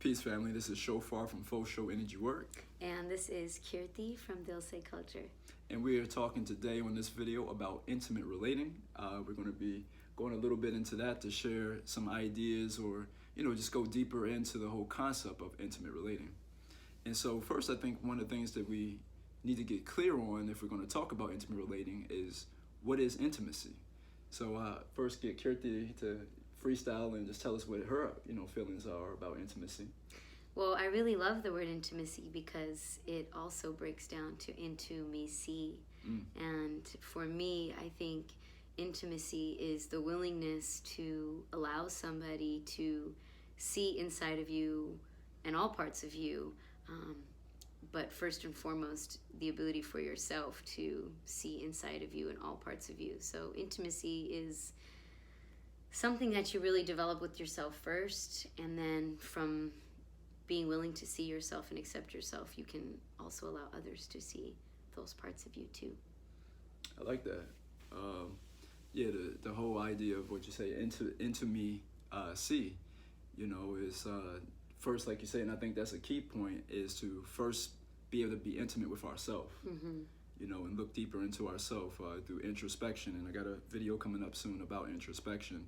Peace, family. This is Shofar from Faux Show Energy Work. And this is Kirti from Dilse Culture. And we are talking today on this video about intimate relating. We're going to be going a little bit into that to share some ideas or, just go deeper into the whole concept of intimate relating. And so first, I think one of the things that we need to get clear on if we're going to talk about intimate relating is what is intimacy. So first get Kirti to freestyle and just tell us what her feelings are about intimacy. Well, I really love the word intimacy because it also breaks down to intimacy. And for me, I think intimacy is the willingness to allow somebody to see inside of you and all parts of you, but first and foremost, the ability for yourself to see inside of you and all parts of you. So intimacy is something that you really develop with yourself first, and then from being willing to see yourself and accept yourself, you can also allow others to see those parts of you too. I like that. The whole idea of what you say, into me, see, is first, like you say, and I think that's a key point, is to first be able to be intimate with ourselves. And look deeper into ourselves through introspection. And I got a video coming up soon about introspection.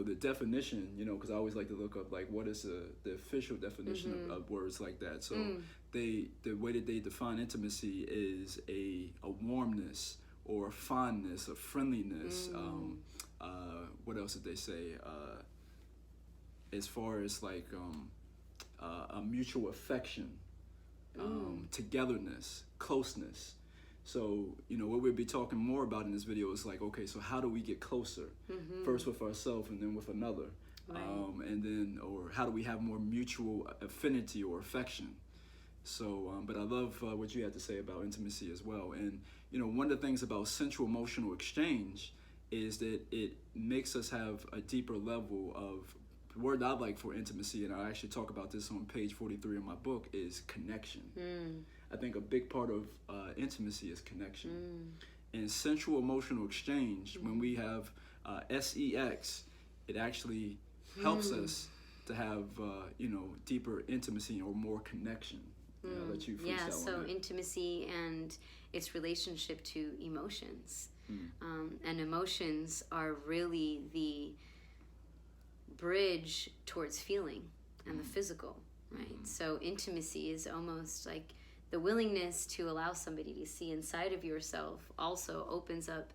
The definition, because I always like to look up, like, what is the official definition of words like that. So the way that they define intimacy is a warmness or a fondness, a friendliness. What else did they say? As far as like a mutual affection, togetherness, closeness. So, what we'll be talking more about in this video is like, okay, so how do we get closer? First with ourselves and then with another. Right. Or how do we have more mutual affinity or affection? So, but I love what you had to say about intimacy as well. And, one of the things about sensual emotional exchange is that it makes us have a deeper level of, the word I like for intimacy, and I actually talk about this on page 43 of my book, is connection. I think a big part of intimacy is connection. And sensual emotional exchange, when we have sex, it actually helps us to have, deeper intimacy or more connection. I'll let you freestyle so on that. Intimacy and its relationship to emotions. And emotions are really the bridge towards feeling and the physical, right? So intimacy is almost like the willingness to allow somebody to see inside of yourself also opens up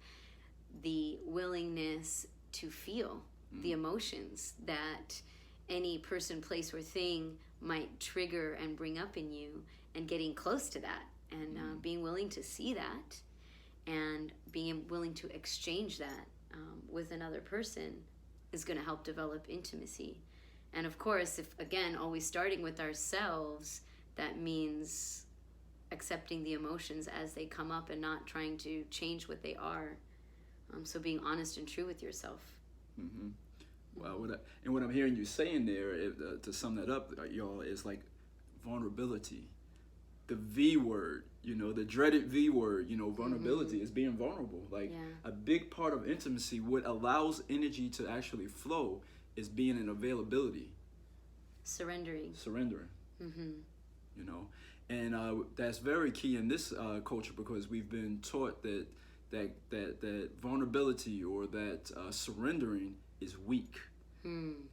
the willingness to feel the emotions that any person, place, or thing might trigger and bring up in you, and getting close to that and being willing to see that and being willing to exchange that with another person is going to help develop intimacy. And of course, if again, always starting with ourselves, that means accepting the emotions as they come up and not trying to change what they are. So being honest and true with yourself. Well, what I'm hearing you saying there, to sum that up, y'all, is like vulnerability. The V word, the dreaded V word, vulnerability is being vulnerable. Like a big part of intimacy, what allows energy to actually flow is being in availability. Surrendering. And that's very key in this culture, because we've been taught that vulnerability or that surrendering is weak. And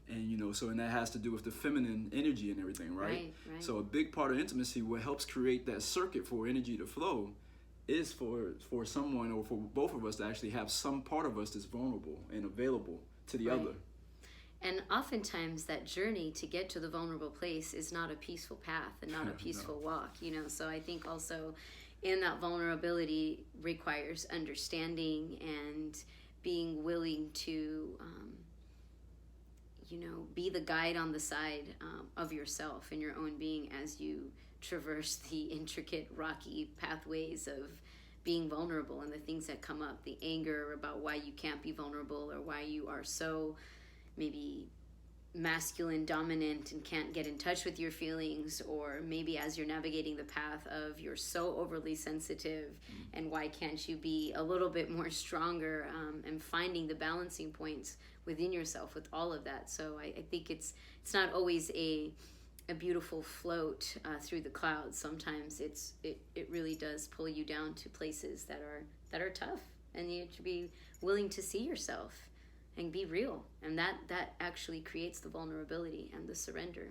that has to do with the feminine energy and everything, right? So a big part of intimacy, what helps create that circuit for energy to flow, is for someone or for both of us to actually have some part of us that's vulnerable and available to the other. And oftentimes that journey to get to the vulnerable place is not a peaceful path and not a peaceful walk, So I think also in that vulnerability requires understanding and being willing to be the guide on the side of yourself and your own being as you traverse the intricate, rocky pathways of being vulnerable and the things that come up, the anger about why you can't be vulnerable or why you are so maybe masculine dominant and can't get in touch with your feelings, or maybe as you're navigating the path of you're so overly sensitive, and why can't you be a little bit more stronger, and finding the balancing points within yourself with all of that. So I think it's not always a beautiful float through the clouds. Sometimes it really does pull you down to places that are tough, and you have to be willing to see yourself and be real, and that actually creates the vulnerability and the surrender.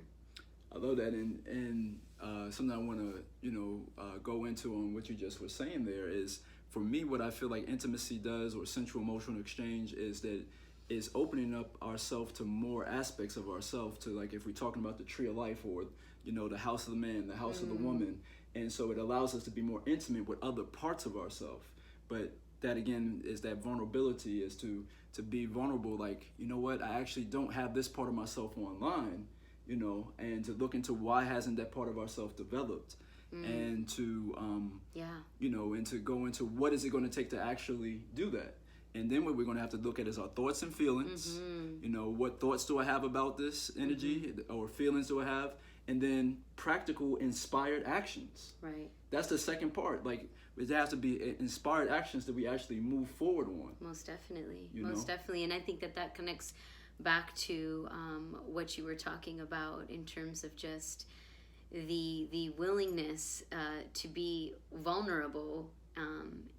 I love that, and something I want to go into on what you just were saying there is, for me, what I feel like intimacy does, or sensual emotional exchange, is that is opening up ourselves to more aspects of ourselves, to, like, if we're talking about the tree of life, or the house of the man, the house of the woman, and so it allows us to be more intimate with other parts of ourselves. But that again is that vulnerability, is to be vulnerable, like, you know what, I actually don't have this part of myself online, and to look into why hasn't that part of ourselves developed, and to and to go into what is it going to take to actually do that. And then what we're going to have to look at is our thoughts and feelings. What thoughts do I have about this energy, or feelings do I have? And then practical, inspired actions. Right. That's the second part. Like, it has to be inspired actions that we actually move forward on. Most definitely. Most definitely. And I think that connects back to what you were talking about in terms of just the willingness to be vulnerable.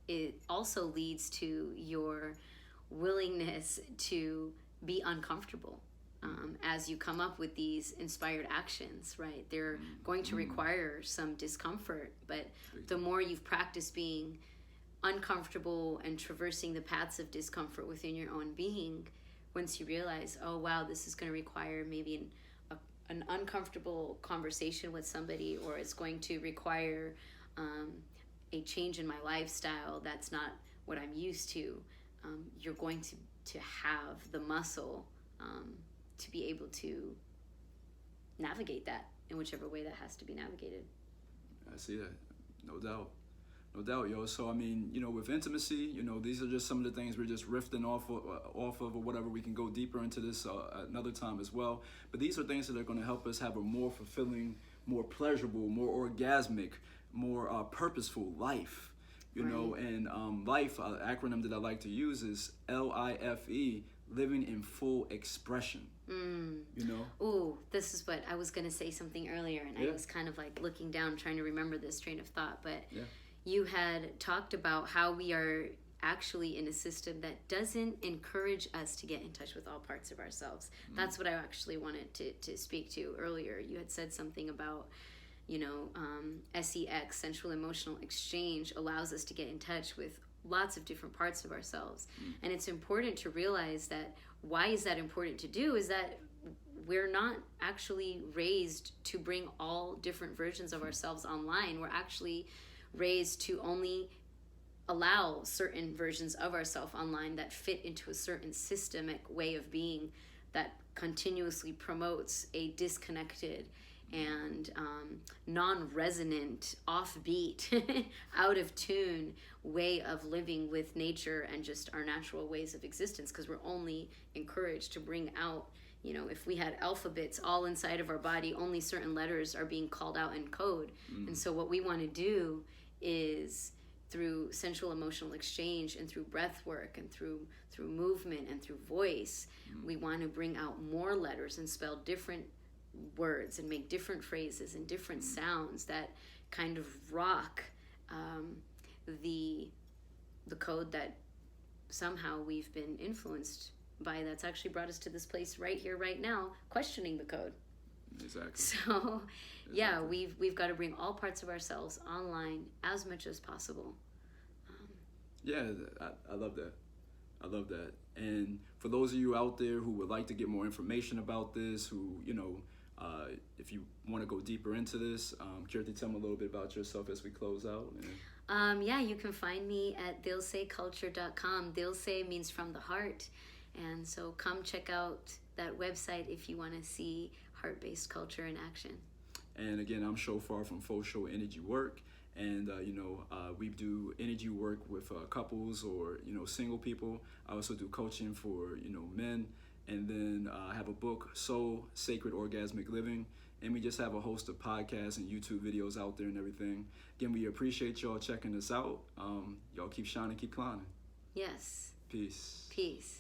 It also leads to your willingness to be uncomfortable as you come up with these inspired actions, right? They're going to require some discomfort, but the more you've practiced being uncomfortable and traversing the paths of discomfort within your own being, once you realize, oh wow, this is going to require maybe an uncomfortable conversation with somebody, or it's going to require a change in my lifestyle that's not what I'm used to, you're going to have the muscle to be able to navigate that in whichever way that has to be navigated. I see that. No doubt, yo. So I mean, with intimacy, these are just some of the things we're just riffing off of, or whatever. We can go deeper into this another time as well. But these are things that are going to help us have a more fulfilling, more pleasurable, more orgasmic, more purposeful life. And life, acronym that I like to use is LIFE, living in full expression. Ooh, this is what I was going to say something earlier, and I was kind of like looking down trying to remember this train of thought, but you had talked about how we are actually in a system that doesn't encourage us to get in touch with all parts of ourselves. That's what I actually wanted to speak to earlier. You had said something about SEX, sensual emotional exchange, allows us to get in touch with lots of different parts of ourselves. And it's important to realize that why is that important to do is that we're not actually raised to bring all different versions of ourselves online. We're actually raised to only allow certain versions of ourselves online that fit into a certain systemic way of being that continuously promotes a disconnected and non-resonant, offbeat, out of tune way of living with nature and just our natural ways of existence, because we're only encouraged to bring out, if we had alphabets all inside of our body, only certain letters are being called out in code. And so what we want to do is, through sensual emotional exchange and through breath work and through movement and through voice, we want to bring out more letters and spell different words and make different phrases and different sounds that kind of rock the code that somehow we've been influenced by, that's actually brought us to this place right here, right now, questioning the code. Exactly. So yeah, we've got to bring all parts of ourselves online as much as possible. I love that. And for those of you out there who would like to get more information about this, who if you want to go deeper into this, Kirti, tell me a little bit about yourself as we close out. You can find me at dilseculture.com. Dilse means from the heart, and so come check out that website if you want to see heart-based culture in action. And again, I'm Shofar from Faux Show Energy Work, and we do energy work with couples or single people. I also do coaching for men, And then I have a book, Soul Sacred Orgasmic Living. And we just have a host of podcasts and YouTube videos out there and everything. Again, we appreciate y'all checking us out. Y'all keep shining, keep climbing. Yes. Peace. Peace.